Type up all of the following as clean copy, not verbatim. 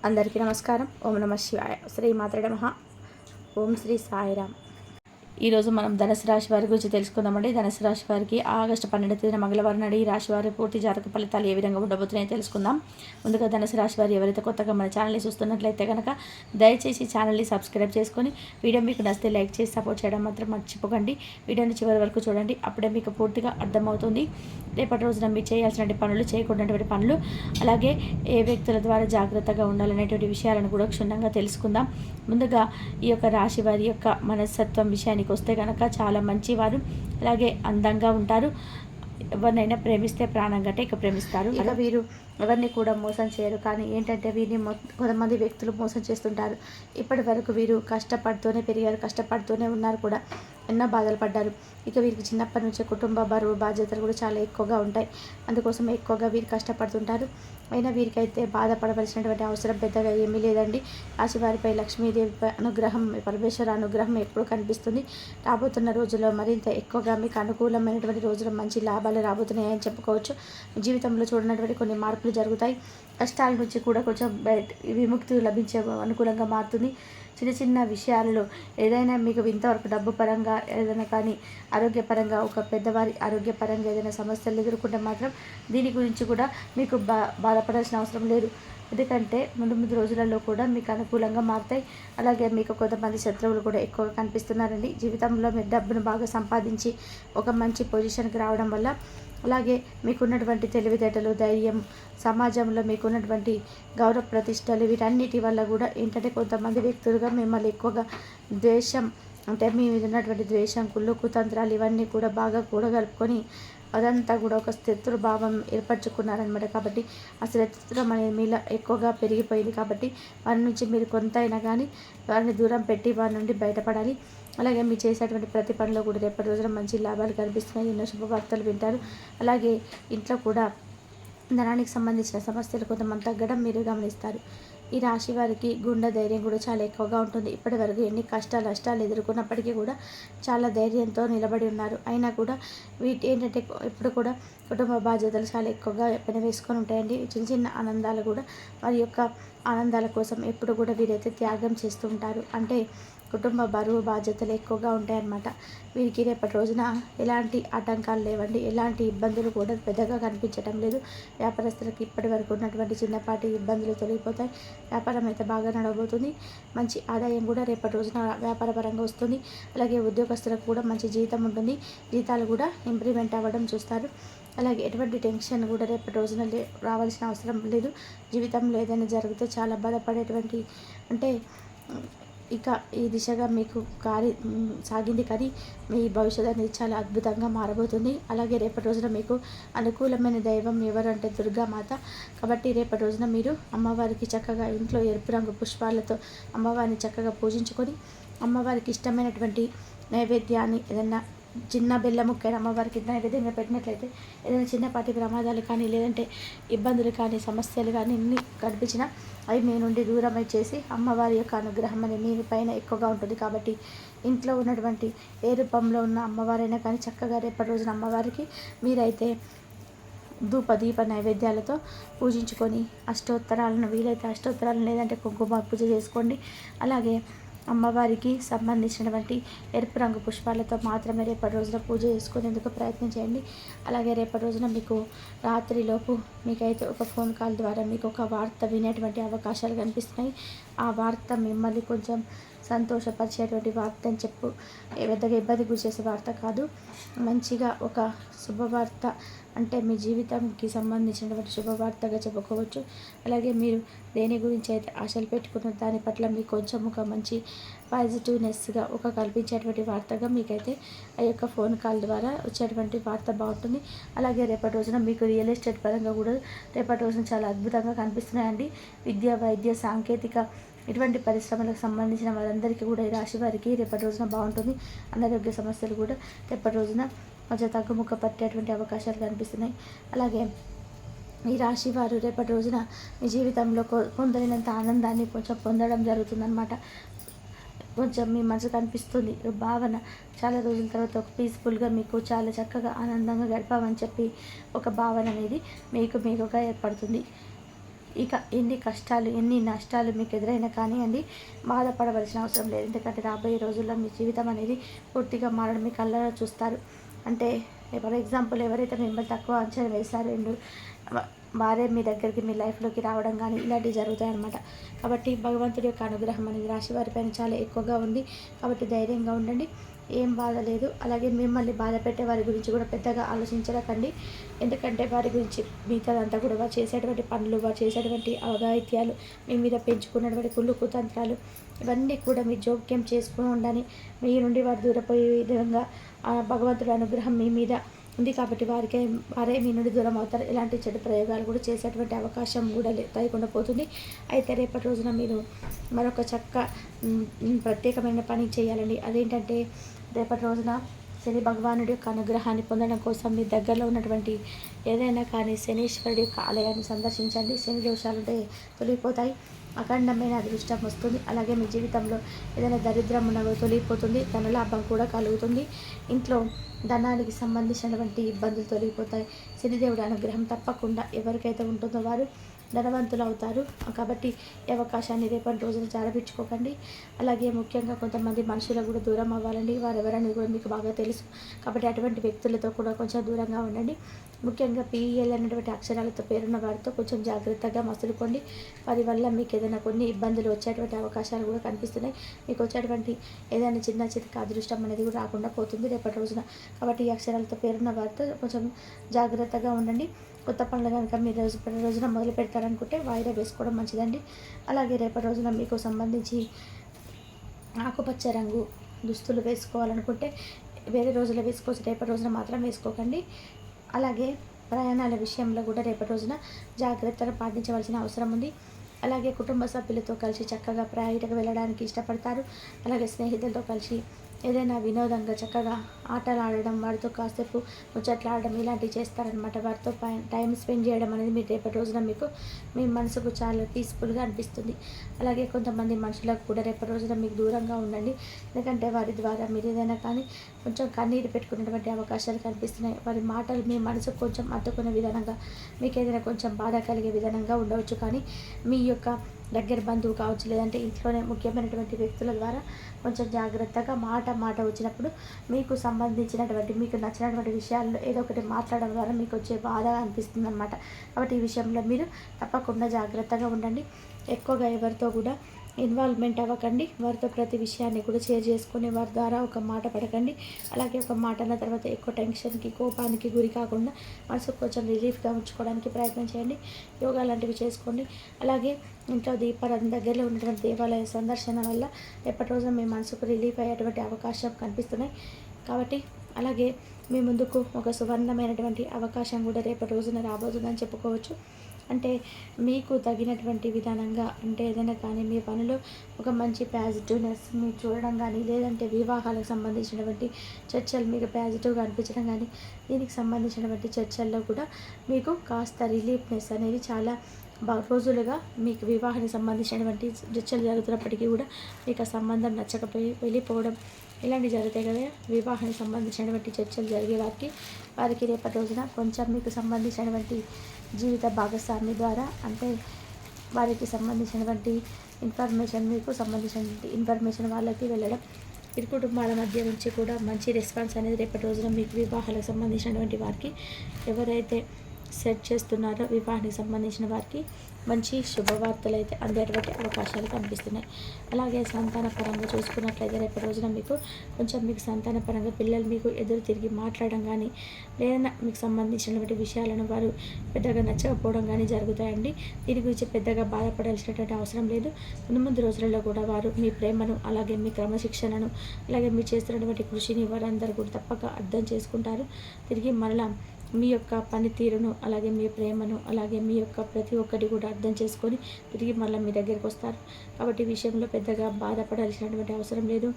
అందరికీ నమస్కారం. ఓం నమ శివాయ. శ్రీ మాత్రే నమః. ఓం శ్రీ సాయిరామ్. ఈరోజు మనం ధనుసు రాశి వారి గురించి తెలుసుకుందామండి. ధనుసు రాశి వారికి ఆగస్టు 12వ తేదీన మంగళవారం నాడు ఈ రాశి వారి పూర్తి జాతక ఫలితాలు ఏ విధంగా ఉండబోతున్నాయో తెలుసుకుందాం. ముందుగా ధనుసు రాశి వారు ఎవరైతే కొత్తగా మన ఛానల్ని చూస్తున్నట్లయితే కనుక దయచేసి ఛానల్ని సబ్స్క్రైబ్ చేసుకొని వీడియో మీకు నచ్చితే లైక్ చేసి సపోర్ట్ చేయడం మాత్రం మర్చిపోకండి. వీడియోని చివరి వరకు చూడండి, అప్పుడే మీకు పూర్తిగా అర్థమవుతుంది. రేపటి రోజున మీరు చేయాల్సిన పనులు, చేయకూడనటువంటి పనులు, అలాగే ఏ వ్యక్తుల ద్వారా జాగ్రత్తగా ఉండాలనేటువంటి విషయాలను కూడా క్షుణ్ణంగా తెలుసుకుందాం. ముందుగా ఈ యొక్క రాశి వారి యొక్క మనస్తత్వం విషయానికి వస్తే కనుక చాలా మంచివారు, అలాగే అందంగా ఉంటారు. ఎవరినైనా ప్రేమిస్తే ప్రాణం కంటే ఇక ప్రేమిస్తారు. ఇక వీరు ఎవరిని కూడా మోసం చేయరు. కానీ ఏంటంటే వీరిని కొంతమంది వ్యక్తులు మోసం చేస్తుంటారు. ఇప్పటి వరకు వీరు కష్టపడుతూనే పెరిగారు, కష్టపడుతూనే ఉన్నారు కూడా, ఎన్నో బాధలు పడ్డారు. ఇక వీరికి చిన్నప్పటి నుంచే కుటుంబ బరువు బాధ్యతలు కూడా చాలా ఎక్కువగా ఉంటాయి. అందుకోసం ఎక్కువగా వీరు కష్టపడుతుంటారు. అయినా వీరికైతే బాధపడవలసినటువంటి అవసరం పెద్దగా ఏమీ లేదండి. రాశివారిపై లక్ష్మీదేవి అనుగ్రహం, పరమేశ్వర అనుగ్రహం ఎప్పుడు కనిపిస్తుంది. రాబోతున్న రోజుల్లో మరింత ఎక్కువగా మీకు అనుకూలమైనటువంటి రోజులు, మంచి లాభాలు రాబోతున్నాయని చెప్పుకోవచ్చు. జీవితంలో చూడనటువంటి కొన్ని మార్పులు జరుగుతాయి. కష్టాల నుంచి కూడా కొంచెం విముక్తి లభించే అనుకూలంగా మారుతుంది. చిన్న చిన్న విషయాలలో ఏదైనా మీకు ఇంతవరకు డబ్బు పరంగా ఏదైనా కానీ, ఆరోగ్యపరంగా ఒక పెద్దవారి ఆరోగ్యపరంగా ఏదైనా సమస్యలు ఎదుర్కొంటే మాత్రం దీని గురించి కూడా మీకు బాధపడాల్సిన అవసరం లేదు. ఎందుకంటే ముందు రోజులలో కూడా మీకు అనుకూలంగా మారుతాయి. అలాగే మీకు కొంతమంది శత్రువులు కూడా ఎక్కువగా కనిపిస్తున్నారండి. జీవితంలో మీరు డబ్బును బాగా సంపాదించి ఒక మంచి పొజిషన్కి రావడం వల్ల, అలాగే మీకున్నటువంటి తెలివితేటలు, ధైర్యం, సమాజంలో మీకున్నటువంటి గౌరవ ప్రతిష్టలు, వీటన్నిటి వల్ల కూడా ఏంటంటే కొంతమంది వ్యక్తులుగా మిమ్మల్ని ఎక్కువగా ద్వేషం, అంటే మీ మీద ఉన్నటువంటి ద్వేషం, కుళ్ళు కుతంత్రాలు ఇవన్నీ కూడా బాగా కూడగలుపుకొని అదంతా కూడా ఒక శత్రు భావం ఏర్పరచుకున్నారనమాట. కాబట్టి ఆ శత్రుత్వం అనేది మీలో ఎక్కువగా పెరిగిపోయింది. కాబట్టి వారి నుంచి మీరు కొంత అయినా కానీ వారిని దూరం పెట్టి వారి నుండి బయటపడాలి. అలాగే మీరు చేసేటువంటి ప్రతి పనిలో కూడా రేపటి రోజున మంచి లాభాలు కనిపిస్తున్నాయి. ఎన్నో శుభవార్తలు వింటారు. అలాగే ఇంట్లో కూడా ధనానికి సంబంధించిన సమస్యలు కొంతమంది తగ్గడం మీరు గమనిస్తారు. ఈ రాశి వారికి గుండె ధైర్యం కూడా చాలా ఎక్కువగా ఉంటుంది. ఇప్పటి వరకు ఎన్ని కష్టాలు నష్టాలు ఎదుర్కొన్నప్పటికీ కూడా చాలా ధైర్యంతో నిలబడి ఉన్నారు. అయినా కూడా వీటి ఏంటంటే ఇప్పుడు కూడా కుటుంబ బాధ్యతలు చాలా ఎక్కువగా పెనవేసుకొని ఉంటాయండి. చిన్న చిన్న ఆనందాలు కూడా వారి యొక్క ఆనందాల కోసం ఎప్పుడు కూడా వీరైతే త్యాగం చేస్తూ ఉంటారు. అంటే కుటుంబ బరువు బాధ్యతలు ఎక్కువగా ఉంటాయన్నమాట. వీరికి రేపటి రోజున ఎలాంటి ఆటంకాలు లేవండి, ఎలాంటి ఇబ్బందులు కూడా పెద్దగా కనిపించడం లేదు. వ్యాపారస్తులకు ఇప్పటి వరకు ఉన్నటువంటి చిన్నపాటి ఇబ్బందులు తొలగిపోతాయి. వ్యాపారం అయితే బాగా నడవబోతుంది. మంచి ఆదాయం కూడా రేపటి రోజున వ్యాపారపరంగా వస్తుంది. అలాగే ఉద్యోగస్తులకు కూడా మంచి జీతం ఉంటుంది. జీతాలు కూడా ఇంప్రూవ్మెంట్ అవ్వడం చూస్తారు. అలాగే ఎటువంటి టెన్షన్ కూడా రేపటి రోజున రావాల్సిన అవసరం లేదు. జీవితంలో ఏదైనా జరిగితే చాలా బాధపడేటువంటి, అంటే ఇక ఈ దిశగా మీకు సాగింది కానీ మీ భవిష్యత్తు అనేది చాలా అద్భుతంగా మారబోతుంది. అలాగే రేపటి రోజున మీకు అనుకూలమైన దైవం ఎవరంటే దుర్గామాత. కాబట్టి రేపటి రోజున మీరు అమ్మవారికి చక్కగా ఇంట్లో ఎరుపు రంగు పుష్పాలతో అమ్మవారిని చక్కగా పూజించుకొని, అమ్మవారికి ఇష్టమైనటువంటి నైవేద్యాన్ని ఏదన్నా చిన్న బెల్ల ముక్కైన అమ్మవారికి నైవేద్యంగా పెట్టినట్లయితే ఏదైనా చిన్నపాటి ప్రమాదాలు కానీ, లేదంటే ఇబ్బందులు కానీ, సమస్యలు కానీ ఎన్ని కనిపించినా అవి మీ నుండి దూరం చేసి అమ్మవారి యొక్క అనుగ్రహం అనేది మీ పైన ఎక్కువగా ఉంటుంది. కాబట్టి ఇంట్లో ఉన్నటువంటి ఏ రూపంలో ఉన్న అమ్మవారైనా కానీ చక్కగా రేపటి రోజున అమ్మవారికి మీరైతే దీప నైవేద్యాలతో పూజించుకొని అష్టోత్తరాలను, వీలైతే అష్టోత్తరాలను లేదంటే కుంకుమ పూజ చేసుకోండి. అలాగే అమ్మవారికి సంబంధించినటువంటి ఎరుపు రంగు పుష్పాలతో మాత్రమే రేపటి రోజున పూజ చేసుకునేందుకు ప్రయత్నం చేయండి. అలాగే రేపటి రోజున మీకు రాత్రిలోపు మీకైతే ఒక ఫోన్ కాల్ ద్వారా మీకు ఒక వార్త వినేటువంటి అవకాశాలు కనిపిస్తున్నాయి. ఆ వార్త మిమ్మల్ని కొంచెం సంతోషపరిచేటువంటి వార్త అని పెద్దగా ఇబ్బంది గురి చేసే వార్త కాదు. మంచిగా ఒక శుభవార్త, అంటే మీ జీవితానికి సంబంధించినటువంటి శుభవార్తగా చెప్పుకోవచ్చు. అలాగే మీరు దేని గురించి అయితే ఆశలు పెట్టుకున్న దాని పట్ల మీకు కొంచెం ఒక మంచి పాజిటివ్నెస్గా ఒక కల్పించేటువంటి వార్తగా మీకైతే ఆ యొక్క ఫోన్ కాల్ ద్వారా వచ్చేటువంటి వార్త బాగుంటుంది. అలాగే రేపటి రోజున మీకు రియల్ ఎస్టేట్ పరంగా కూడా రేపటి రోజున చాలా అద్భుతంగా కనిపిస్తున్నాయండి. విద్య, వైద్య, సాంకేతిక ఇటువంటి పరిశ్రమలకు సంబంధించిన వారందరికీ కూడా ఈ రాశి వారికి రేపటి రోజున బాగుంటుంది. అనారోగ్య సమస్యలు కూడా రేపటి రోజున కొంచెం తగ్గుముఖ పట్టేటువంటి అవకాశాలు కనిపిస్తున్నాయి. అలాగే ఈ రాశి వారు రేపటి రోజున మీ జీవితంలో పొందలేనంత ఆనందాన్ని కొంచెం పొందడం జరుగుతుందన్నమాట. కొంచెం మీ మనసు కనిపిస్తుంది భావన, చాలా రోజుల తర్వాత ఒక పీస్ఫుల్గా మీకు చాలా చక్కగా ఆనందంగా గడపామని చెప్పి ఒక భావన అనేది మీకుగా ఏర్పడుతుంది. ఇక ఎన్ని కష్టాలు ఎన్ని నష్టాలు మీకు ఎదురైనా కానివ్వండి, బాధపడవలసిన అవసరం లేదు. ఎందుకంటే రాబోయే రోజుల్లో మీ జీవితం అనేది పూర్తిగా మారడం మీ కళ్ళలో చూస్తారు. అంటే ఫర్ ఎగ్జాంపుల్ ఎవరైతే మిమ్మల్ని తక్కువ అంచనా వేశారో వారే మీ దగ్గరికి మీ లైఫ్లోకి రావడం కానీ ఇలాంటివి జరుగుతాయి అన్నమాట. కాబట్టి భగవంతుడి యొక్క అనుగ్రహం అనేది రాశి వారిపైన చాలా ఎక్కువగా ఉంది. కాబట్టి ధైర్యంగా ఉండండి, ఏం బాధ లేదు. అలాగే మిమ్మల్ని బాధ పెట్టే వారి గురించి కూడా పెద్దగా ఆలోచించకండి. ఎందుకంటే వారి గురించి మిగతాదంతా కూడా వారు చేసేటువంటి పనులు, వారు చేసేటువంటి అఘాయిత్యాలు, మీ మీద పెంచుకున్నటువంటి కుళ్ళు కుతంత్రాలు ఇవన్నీ కూడా మీరు జోక్యం చేసుకుని ఉండాలి. మీ నుండి వారు దూరపోయే విధంగా భగవంతుడి అనుగ్రహం మీ మీద ఉంది. కాబట్టి వారే మీ నుండి దూరం అవుతారు. ఇలాంటి చెడు ప్రయోగాలు కూడా చేసేటువంటి అవకాశం కూడా లేకుండా పోతుంది. అయితే రేపటి రోజున మీరు మరొక ప్రత్యేకమైన పని చేయాలండి. అదేంటంటే రేపటి రోజున శని భగవానుడి యొక్క అనుగ్రహాన్ని పొందడం కోసం మీ దగ్గరలో ఉన్నటువంటి ఏదైనా కానీ శనీశ్వరుడి యొక్క ఆలయాన్ని సందర్శించండి. శని దోషాలుంటే తొలగిపోతాయి, అఖండమైన అదృష్టం వస్తుంది. అలాగే మీ జీవితంలో ఏదైనా దరిద్రం ఉన్నదో తొలగిపోతుంది, ధనలాభం కూడా కలుగుతుంది. ఇంట్లో ధనానికి సంబంధించినటువంటి ఇబ్బందులు తొలగిపోతాయి. శనిదేవుడి అనుగ్రహం తప్పకుండా ఎవరికైతే ఉంటుందో వారు ధనవంతులు అవుతారు. కాబట్టి ఈ అవకాశాన్ని రేపటి రోజున జారపించుకోకండి. అలాగే ముఖ్యంగా కొంతమంది మనుషులకు కూడా దూరం అవ్వాలండి. వారెవరనేది కూడా మీకు బాగా తెలుసు. కాబట్టి అటువంటి వ్యక్తులతో కూడా కొంచెం దూరంగా ఉండండి. ముఖ్యంగా పిఎల్ అనేటువంటి అక్షరాలతో పేరున్న వారితో కొంచెం జాగ్రత్తగా మసులుకోండి. వారి వల్ల మీకు ఏదైనా కొన్ని ఇబ్బందులు వచ్చేటువంటి అవకాశాలు కూడా కనిపిస్తున్నాయి. మీకు వచ్చేటువంటి ఏదైనా చిన్న చితక అదృష్టం అనేది కూడా రాకుండా పోతుంది రేపటి రోజున. కాబట్టి ఈ అక్షరాలతో పేరున్న వారితో కొంచెం జాగ్రత్తగా ఉండండి. కొత్త పనులు కనుక మీరు రోజున మొదలు పెడతారనుకుంటే వాయిదా వేసుకోవడం మంచిదండి. అలాగే రేపటి రోజున మీకు సంబంధించి ఆకుపచ్చ రంగు దుస్తులు వేసుకోవాలనుకుంటే వేరే రోజుల్లో వేసుకోవచ్చు, రేపటి రోజున మాత్రం వేసుకోకండి. అలాగే ప్రయాణాల విషయంలో కూడా రేపటి రోజున జాగ్రత్తలు పాటించవలసిన అవసరం ఉంది. అలాగే కుటుంబ సభ్యులతో కలిసి చక్కగా ప్రయాణకు వెళ్ళడానికి ఇష్టపడతారు. అలాగే స్నేహితులతో కలిసి ఏదైనా వినోదంగా చక్కగా ఆటలు ఆడడం, వారితో కాసేపు ముచ్చట్లాడడం ఇలాంటివి చేస్తారనమాట. వారితో టైం స్పెండ్ చేయడం అనేది మీ రేపటి రోజున మీకు మీ మనసుకు చాలా పీస్ఫుల్గా అనిపిస్తుంది. అలాగే కొంతమంది మనుషులకు కూడా రేపటి రోజున మీకు దూరంగా ఉండండి. ఎందుకంటే వారి ద్వారా మీరు ఏదైనా కానీ కొంచెం కన్నీరు పెట్టుకునేటువంటి అవకాశాలు కనిపిస్తున్నాయి. వారి మాటలు మీ మనసుకు కొంచెం అద్దుకునే విధానంగా, మీకు ఏదైనా కొంచెం బాధ కలిగే విధానంగా ఉండవచ్చు. కానీ మీ యొక్క దగ్గర బంధువు కావచ్చు, లేదంటే ఇంట్లోనే ముఖ్యమైనటువంటి వ్యక్తుల ద్వారా కొంచెం జాగ్రత్తగా మాట వచ్చినప్పుడు మీకు సంబంధించినటువంటి మీకు నచ్చినటువంటి విషయాల్లో ఏదో ఒకటి మాట్లాడడం ద్వారా మీకు వచ్చే బాధ అనిపిస్తుంది అనమాట. కాబట్టి ఈ విషయంలో మీరు తప్పకుండా జాగ్రత్తగా ఉండండి. ఎక్కువగా ఎవరితో కూడా ఇన్వాల్వ్మెంట్ అవ్వకండి. వారితో ప్రతి విషయాన్ని కూడా షేర్ చేసుకుని వారి ద్వారా ఒక మాట పడకండి. అలాగే ఒక మాట అన్న తర్వాత ఎక్కువ టెన్షన్కి కోపానికి గురి కాకుండా మనసుకు కొంచెం రిలీఫ్గా ఉంచుకోవడానికి ప్రయత్నం చేయండి. యోగా లాంటివి చేసుకోండి. అలాగే ఇంట్లో దీపారాధన దగ్గరలో ఉన్నటువంటి దేవాలయ సందర్శన వల్ల ఎప్పటి రోజున మీ మనసుకు రిలీఫ్ అయ్యేటువంటి అవకాశం కనిపిస్తున్నాయి. కాబట్టి అలాగే మీ ముందుకు ఒక సువర్ణమైనటువంటి అవకాశం కూడా రేపటి రోజున రాబోతుందని చెప్పుకోవచ్చు. అంటే మీకు తగినటువంటి విధానంగా, అంటే ఏదైనా కానీ మీ పనిలో ఒక మంచి పాజిటివ్నెస్ మీరు చూడడం కానీ, లేదంటే వివాహాలకు సంబంధించినటువంటి చర్చలు మీకు పాజిటివ్గా అనిపించడం కానీ, దీనికి సంబంధించినటువంటి చర్చల్లో కూడా మీకు కాస్త రిలీఫ్నెస్ అనేది చాలా రోజులుగా మీకు వివాహానికి సంబంధించినటువంటి చర్చలు జరుగుతున్నప్పటికీ కూడా మీకు ఆ సంబంధం నచ్చకపోయి వెళ్ళిపోవడం ఇలాంటివి జరుగుతాయి కదా. వివాహానికి సంబంధించినటువంటి చర్చలు జరిగే వారికి రేపటి రోజున కొంచెం మీకు సంబంధించినటువంటి జీవిత భాగస్వామి ద్వారా, అంటే వారికి సంబంధించినటువంటి మీకు సంబంధించినటువంటి ఇన్ఫర్మేషన్ వాళ్ళకి వెళ్ళడం, ఇరు కుటుంబాల మధ్య నుంచి కూడా మంచి రెస్పాన్స్ అనేది రేపటి రోజున మీకు వివాహాలకు సంబంధించినటువంటి వారికి ఎవరైతే సెట్ చేస్తున్నారో వివాహానికి సంబంధించిన వారికి మంచి శుభవార్తలు అయితే అందేటువంటి అవకాశాలు కనిపిస్తున్నాయి. అలాగే సంతాన పరంగా చూసుకున్నట్లయితే రేపటి రోజున మీకు సంతాన పరంగా పిల్లలు మీకు ఎదురు తిరిగి మాట్లాడడం కానీ, లేదా మీకు సంబంధించినటువంటి విషయాలను వారు పెద్దగా నచ్చకపోవడం కానీ జరుగుతాయండి. దీని గురించి పెద్దగా బాధపడాల్సినటువంటి అవసరం లేదు. ముందు రోజులలో కూడా వారు మీ ప్రేమను, అలాగే మీ క్రమశిక్షణను, అలాగే మీరు చేస్తున్నటువంటి కృషిని వారందరూ కూడా తప్పక అర్థం చేసుకుంటారు. తిరిగి మరలా మీ యొక్క పనితీరును, అలాగే మీ ప్రేమను, అలాగే మీ యొక్క ప్రతి ఒక్కటి కూడా అర్థం చేసుకొని తిరిగి మళ్ళీ మీ దగ్గరికి వస్తారు. కాబట్టి ఈ విషయంలో పెద్దగా బాధపడాల్సినటువంటి అవసరం లేదు.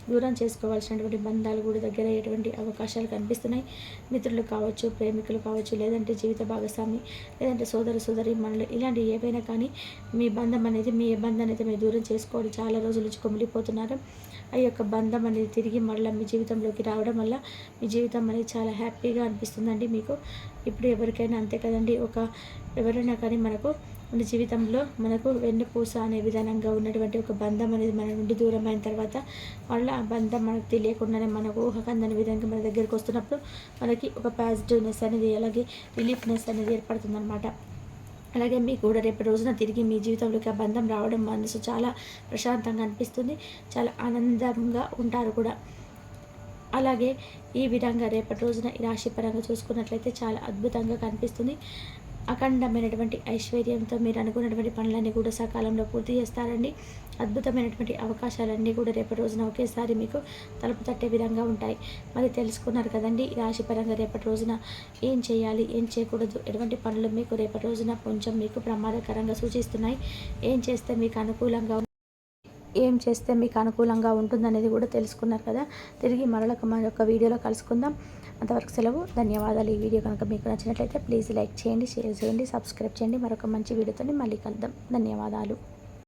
దూరం చేసుకోవాల్సినటువంటి బంధాలు కూడా దగ్గర అయ్యేటువంటి అవకాశాలు కనిపిస్తున్నాయి. మిత్రులు కావచ్చు, ప్రేమికులు కావచ్చు, లేదంటే జీవిత భాగస్వామి, లేదంటే సోదరి మనలు ఇలాంటి ఏవైనా కానీ మీ బంధం అనేది, మీ బంధం అయితే మీరు దూరం చేసుకోవడం చాలా రోజుల నుంచి కుమిలిపోతున్నారు. ఆ యొక్క బంధం అనేది తిరిగి మళ్ళీ మీ జీవితంలోకి రావడం వల్ల మీ జీవితం అనేది చాలా హ్యాపీగా అనిపిస్తుందండి మీకు. ఇప్పుడు ఎవరికైనా అంతే కదండి, ఎవరైనా కానీ మనకు మన జీవితంలో మనకు వెన్నుపూస అనే విధానంగా ఉన్నటువంటి ఒక బంధం అనేది మన నుండి దూరం అయిన తర్వాత మళ్ళీ ఆ బంధం మనకు తెలియకుండానే మనకు ఊహకందని విధంగా మన దగ్గరికి వస్తున్నప్పుడు మనకి ఒక పాజిటివ్నెస్ అనేది అలాగే రిలీఫ్నెస్ అనేది ఏర్పడుతుందన్నమాట. అలాగే మీకు కూడా రేపటి రోజున తిరిగి మీ జీవితంలోకి ఆ బంధం రావడం మనసు చాలా ప్రశాంతంగా అనిపిస్తుంది, చాలా ఆనందంగా ఉంటారు కూడా. అలాగే ఈ విధంగా రేపటి రోజున ఈ రాశి పరంగా చూసుకున్నట్లయితే చాలా అద్భుతంగా కనిపిస్తుంది. అఖండమైనటువంటి ఐశ్వర్యంతో మీరు అనుకున్నటువంటి పనులన్నీ కూడా సకాలంలో పూర్తి చేస్తారండి. అద్భుతమైనటువంటి అవకాశాలన్నీ కూడా రేపటి రోజున ఒకేసారి మీకు తలుపు తట్టే విధంగా ఉంటాయి. మరి తెలుసుకున్నారు కదండి ఈ రాశి పరంగా రేపటి రోజున ఏం చేయాలి, ఏం చేయకూడదు, ఎటువంటి పనులు మీకు రేపటి రోజున కొంచెం మీకు ప్రమాదకరంగా సూచిస్తున్నాయి, ఏం చేస్తే మీకు అనుకూలంగా ఉంటుందనేది కూడా తెలుసుకున్నారు కదా. తిరిగి మరొక వీడియోలో కలుసుకుందాం. అంతవరకు సెలవు. ధన్యవాదాలు. ఈ వీడియో కనుక మీకు నచ్చినట్లయితే ప్లీజ్ లైక్ చేయండి, షేర్ చేయండి, సబ్స్క్రైబ్ చేయండి. మరొక మంచి వీడియోతో మళ్ళీ కలుద్దాం. ధన్యవాదాలు.